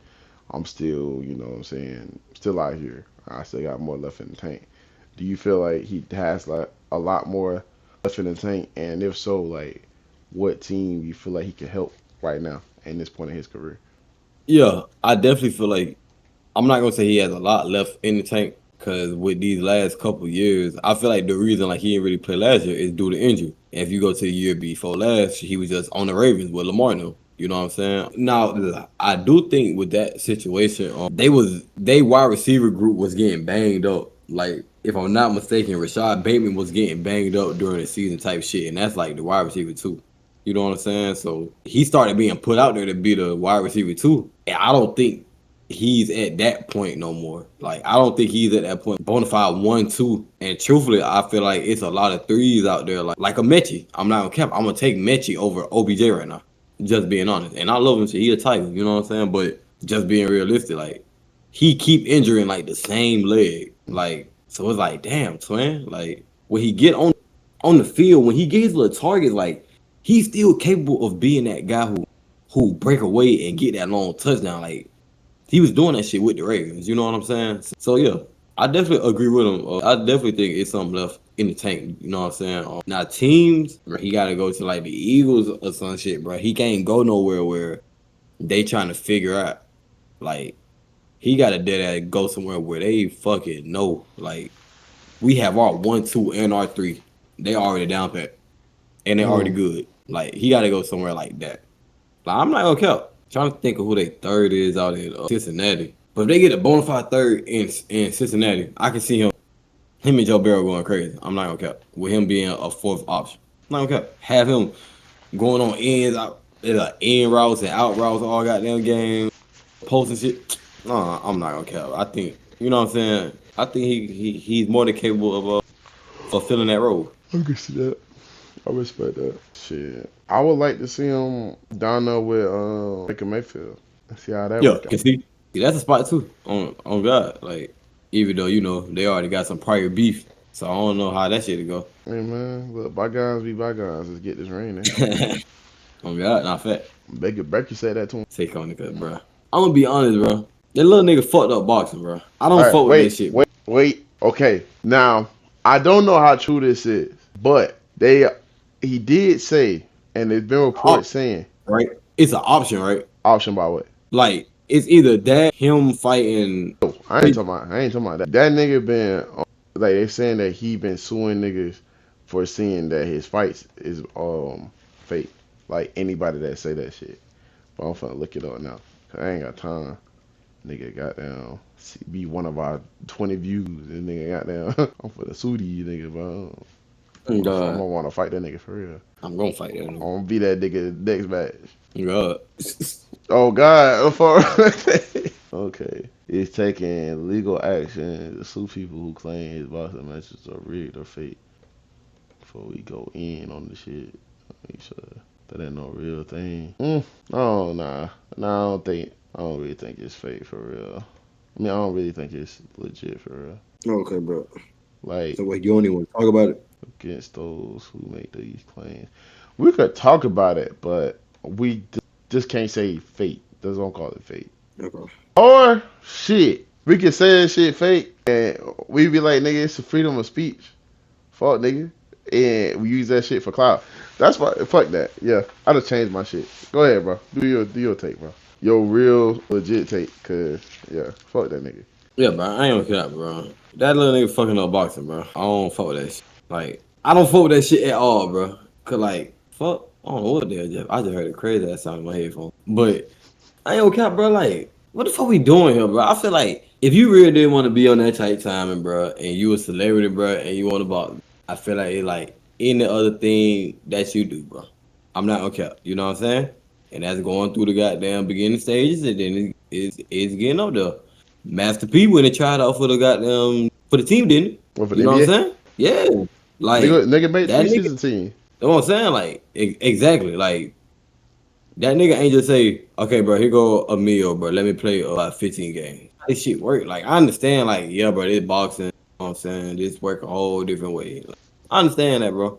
I'm still, you know what I'm saying, still out here. I still got more left in the tank. Do you feel like he has like a lot more left in the tank? And if so, like what team you feel like he can help right now in this point in his career? Yeah, I definitely feel like I'm not gonna say he has a lot left in the tank because with these last couple years, I feel like the reason like he didn't really play last year is due to injury. And if you go to the year before last, he was just on the Ravens with Lamar now. You know what I'm saying? Now I do think with that situation, they wide receiver group was getting banged up. Like if I'm not mistaken, Rashad Bateman was getting banged up during the season type shit, and that's like the wide receiver too. You know what I'm saying? So he started being put out there to be the wide receiver too. And I don't think he's at that point no more. Like I don't think he's at that point. Bona fide 1-2. And truthfully, I feel like it's a lot of threes out there. Like a Mechie. I'm not gonna cap. I'm gonna take Mechie over OBJ right now. Just being honest. And I love him. Shit. He a Titan. You know what I'm saying? But just being realistic, like he keep injuring like the same leg. Like so it's like damn twin. Like when he get on the field, when he gets little targets, like he's still capable of being that guy who who break away and get that long touchdown. Like he was doing that shit with the Ravens. You know what I'm saying? So yeah, I definitely agree with him. I definitely think it's something left in the tank. You know what I'm saying? Now teams, bro, he got to go to like the Eagles or some shit, bro. He can't go nowhere where they trying to figure out. Like he got to go somewhere where they fucking know. Like we have our 1, 2, and our 3. They already down pat and they already Mm. good. Like he got to go somewhere like that. Like I'm not gonna count. Trying to think of who their third is out in Cincinnati. But if they get a bona fide third in Cincinnati, I can see him and Joe Burrow going crazy. I'm not gonna count with him being a fourth option. I'm not gonna count. Have him going on ends out, in routes and out routes all goddamn game, posting shit. No, I'm not gonna count. I think you know what I'm saying. I think he's more than capable of fulfilling that role. I can see that. I respect that. Shit. I would like to see him down there with Baker Mayfield and see how that Yeah, work out. can see that's a spot too. On God, like even though they already got some prior beef, so I don't know how that shit go. Hey man, look, bygones be bygones. Let's get this ring in. On God, not fat. Baker said that to him. Take on nigga, bro. I'm gonna be honest, bro. That little nigga fucked up boxing, bro. I don't All right, fuck with that shit, bro. wait. Okay, now I don't know how true this is, but he did say, and there's been reports Option, saying right? It's an option, right? option by what? Like it's either that him fighting. No, I ain't talking about that. That nigga been like they saying that he been suing niggas for saying that his fights is fake. Like anybody that say that shit. But I'm finna look it up now. 'Cause I ain't got time. Nigga goddamn be one of our 20 views. And nigga goddamn I'm finna sue these niggas, bro. I'm God, gonna wanna fight that nigga for real. I'm gonna fight that I'm nigga. gonna be that nigga next match. God. Oh God, okay. It's taking legal action to sue people who claim his boxing matches are rigged or fake. Before we go in on the shit, make sure that ain't no real thing. Oh nah, nah. I don't really think it's fake for real. I mean, I don't really think it's legit for real. Okay, bro. Like So what? You don't even want to talk about it? against those who make these claims, we could talk about it, but we just can't say fake. Just don't call it fake. Okay. Or shit, we can say that shit fake, and we be like, nigga, it's a freedom of speech. Fuck, nigga, and we use that shit for clout. That's why. Fuck that. Yeah, I just changed my shit. Go ahead, bro. Do your take, bro. Your real legit take, cause yeah, fuck that nigga. Yeah, bro. I ain't gonna cap, bro. That little nigga fucking up boxing, bro. I don't fuck with that shit. Like, I don't fuck with that shit at all, bro. Cause like, fuck. I don't know what the hell, Jeff. I just heard a crazy ass sound in my headphone. But I ain't gonna cap, bro. Like, what the fuck we doing here, bro? I feel like if you really didn't want to be on that tight timing, bro, and you a celebrity, bro, and you want to box, I feel like it like any other thing that you do, bro. I'm not gonna cap. You know what I'm saying? And that's going through the goddamn beginning stages, and then it's getting up there. Master P when they tried out for the goddamn for the team, didn't it? What for the You know what I'm NBA? saying? Yeah. Like Nigga made that nigga, preseason team. you know what I'm saying? Like exactly. Like that nigga ain't just say, okay, bro, here go a meal, bro. Let me play about 15 games. This shit work. Like I understand, like, yeah, bro, this boxing, you know what I'm saying? This work a whole different way. Like, I understand that, bro.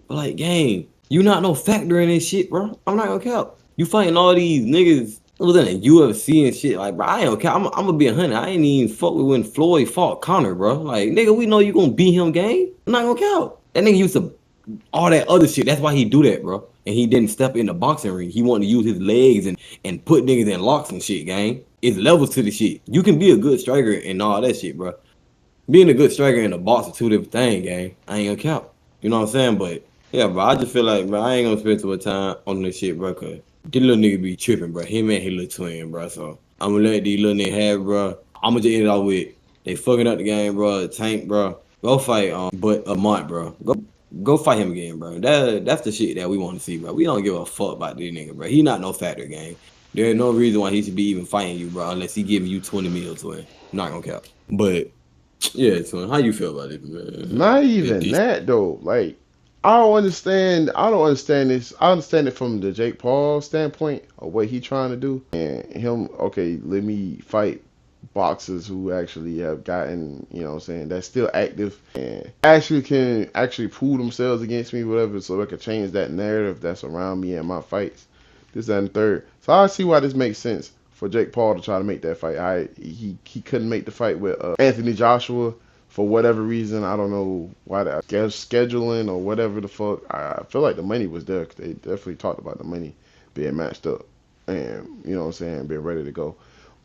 But like, gang, you not no factor in this shit, bro. I'm not gonna count. You fighting all these niggas was in the UFC and shit. Like, bro, I ain't okay. I'm gonna be 100. I ain't even fuck with when Floyd fought Connor, bro. Like, nigga, we know you gonna beat him, gang. I'm not gonna count. That nigga used to all that other shit. That's why he do that, bro. And he didn't step in the boxing ring. He wanted to use his legs and put niggas in locks and shit, gang. It's levels to the shit. You can be a good striker and all that shit, bro. Being a good striker and a boxer, two different things, gang. I ain't gonna count. You know what I'm saying? But yeah, bro, I just feel like, bro, I ain't gonna spend too much time on this shit, bro, cause this little nigga be tripping, bro. Him and his little twin, bro. So I'm gonna let these little niggas have, bro. I'm gonna just end it off with they fucking up the game, bro. Tank, bro. Go fight, but a month, bro. Go fight him again, bro. That's the shit that we want to see, bro. We don't give a fuck about this nigga, bro. He not no factor, gang. There's no reason why he should be even fighting you, bro, unless he giving you 20 mils to it. Not gonna count. But yeah, twin, how you feel about it, man? Not even that though. Like I don't understand. I don't understand this. I understand it from the Jake Paul standpoint of what he trying to do, and him. Okay, let me fight boxers who actually have gotten, you know what I'm saying, that's still active and actually can actually prove themselves against me, whatever, so I can change that narrative that's around me and my fights. this, that, and the third. So I see why this makes sense for Jake Paul to try to make that fight. He couldn't make the fight with Anthony Joshua for whatever reason. I don't know why that scheduling or whatever the fuck. I feel like the money was there 'cause they definitely talked about the money being matched up and you know what I'm saying, being ready to go.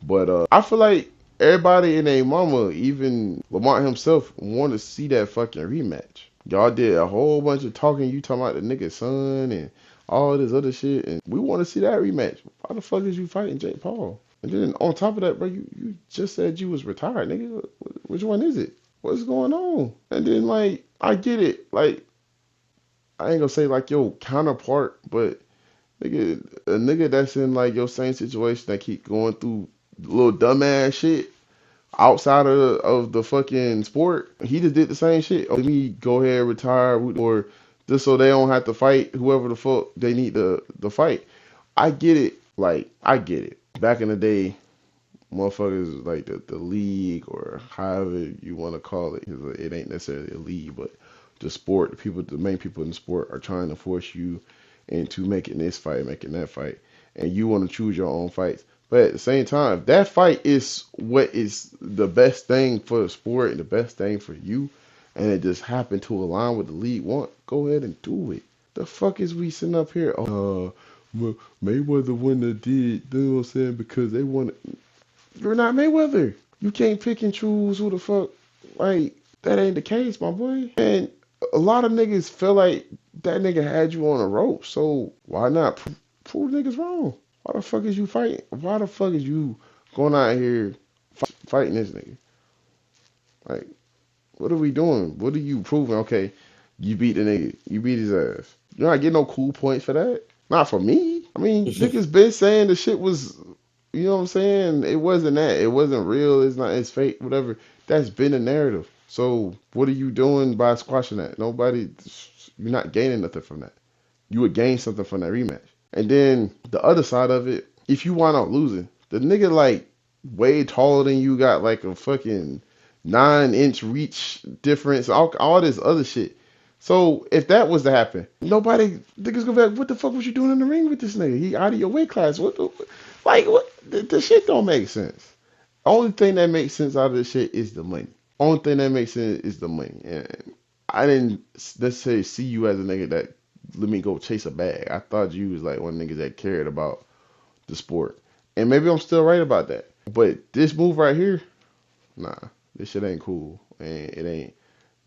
But I feel like everybody in a mama, even Lamar himself, want to see that fucking rematch. Y'all did a whole bunch of talking. You talking about the nigga's son and all this other shit, and we want to see that rematch. Why the fuck is you fighting Jake Paul? And then on top of that, bro, you just said you was retired, nigga. Which one is it? What's going on? And then like, I get it. Like, I ain't gonna say like your counterpart, but nigga, a nigga that's in like your same situation that keep going through little dumbass shit outside of the fucking sport, he just did the same shit. Oh, let me go ahead and retire, or just so they don't have to fight whoever the fuck they need to fight. I get it. Like, I get it. Back in the day, motherfuckers like the league or however you want to call it, 'cause it ain't necessarily a league, but the sport, the main people in the sport are trying to force you into making this fight, making that fight, and you want to choose your own fights. But at the same time, if that fight is what is the best thing for the sport and the best thing for you, and it just happened to align with the league want, go ahead and do it. The fuck is we sitting up here? Oh, Mayweather wouldn't have did, you know what I'm saying? Because they want. You're not Mayweather. You can't pick and choose who the fuck. Like, that ain't the case, my boy. And a lot of niggas feel like that nigga had you on a rope. So why not prove niggas wrong? Why the fuck is you fighting? Why the fuck is you going out here fighting this nigga? Like, what are we doing? What are you proving? Okay, you beat the nigga. You beat his ass. You're not getting no cool points for that. Not for me. I mean, niggas been saying the shit was, you know what I'm saying? It wasn't that. It wasn't real. It's not. It's fake. Whatever. That's been the narrative. So what are you doing by squashing that? Nobody. You're not gaining nothing from that. You would gain something from that rematch. And then the other side of it, if you wind up losing, the nigga like way taller than you, got like a fucking 9-inch reach difference, all this other shit. So if that was to happen, nobody niggas gonna be like, what the fuck was you doing in the ring with this nigga? He out of your weight class. What the like what the shit don't make sense. Only thing that makes sense out of this shit is the money. Only thing that makes sense is the money. And I didn't necessarily see you as a nigga that let me go chase a bag. I thought you was like one of the niggas that cared about the sport. And maybe I'm still right about that. But this move right here, nah, this shit ain't cool. And it ain't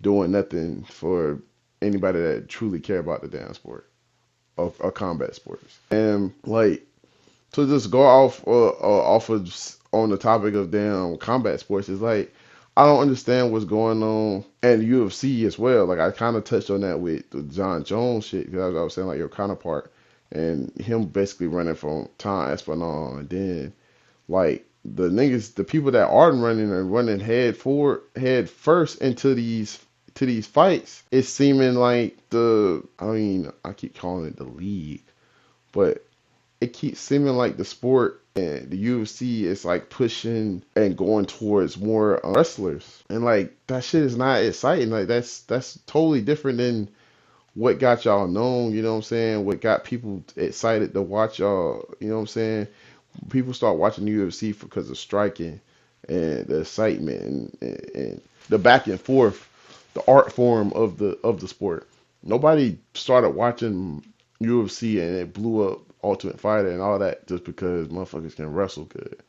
doing nothing for anybody that truly care about the damn sport of combat sports. And like, to just go off of on the topic of damn combat sports is like, I don't understand what's going on and UFC as well. Like, I kind of touched on that with the John Jones shit because I was saying like your counterpart and him basically running from Tom Espinal, and then like the people that aren't running are running head first into these fights. It's seeming like I mean, I keep calling it the league, but it keeps seeming like the sport and the UFC is like pushing and going towards more wrestlers, and like that shit is not exciting. Like that's totally different than what got y'all known. You know what I'm saying? What got people excited to watch y'all? You know what I'm saying? People start watching the UFC because of striking and the excitement and the back and forth, the art form of the sport. Nobody started watching UFC and it blew up Ultimate Fighter and all that just because motherfuckers can wrestle good.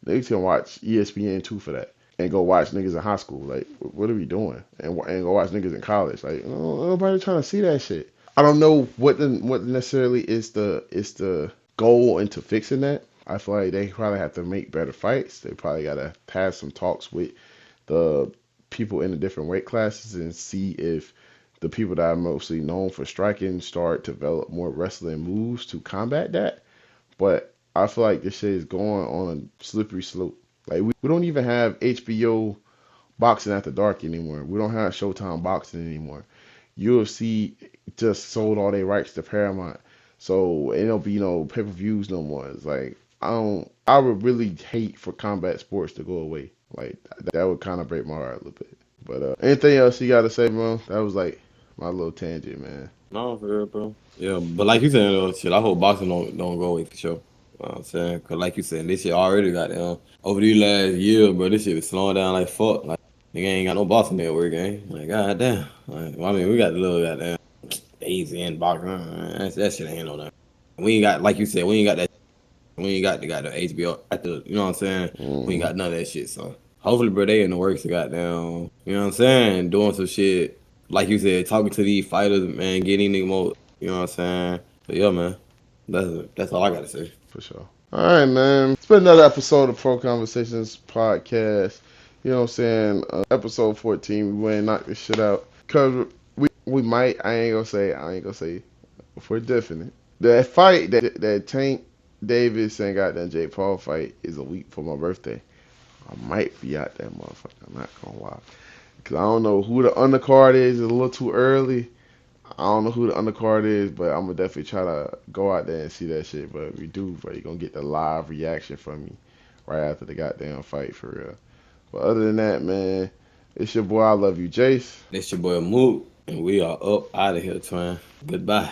Niggas can watch ESPN2 for that and go watch niggas in high school. Like, what are we doing? And go watch niggas in college. Like, nobody trying to see that shit. I don't know what necessarily is the goal into fixing that. I feel like they probably have to make better fights. They probably gotta have some talks with the people in the different weight classes and see if the people that are mostly known for striking start to develop more wrestling moves to combat that. But I feel like this shit is going on a slippery slope. Like, we don't even have HBO boxing after dark anymore. We don't have Showtime boxing anymore. UFC just sold all their rights to Paramount, so it don't be no pay-per-views no more. It's like, I don't. I would really hate for combat sports to go away. Like, that would kind of break my heart a little bit. But anything else you got to say, bro? That was like my little tangent, man. No, for real, bro. Yeah, but like you said, shit, I hope boxing don't go away for sure. You know what I'm saying? Cause like you said, this shit already got down over these last year, bro. This shit is slowing down like fuck. Like nigga ain't got no boxing network, gang. Like goddamn. Like, well, I mean, we got the little goddamn easy and boxing. That shit ain't no nothing. We ain't got like you said, we ain't got that. We ain't got the HBO at the. You know what I'm saying? We ain't Hmm. got none of that shit. So hopefully, bro, they in the works. Goddamn. You know what I'm saying? Doing some shit like you said, talking to these fighters, man, getting nigga more. You know what I'm saying? But yeah, man, that's all I gotta say. For sure. All right, man. It's been another episode of Pro Conversations Podcast. You know what I'm saying? Episode 14. We went and knocked this shit out. Cause we might. I ain't gonna say. For definite. That fight that Tank Davis and goddamn Jake Paul fight is a week for my birthday. I might be out that motherfucker. I'm not gonna lie. Cause I don't know who the undercard is. It's a little too early. I don't know who the undercard is, but I'm gonna definitely try to go out there and see that shit. But if we do, bro, you're gonna get the live reaction from me right after the goddamn fight for real. But other than that, man, it's your boy. I love you, Jace. This your boy Mook, and we are up out of here, twin. Goodbye.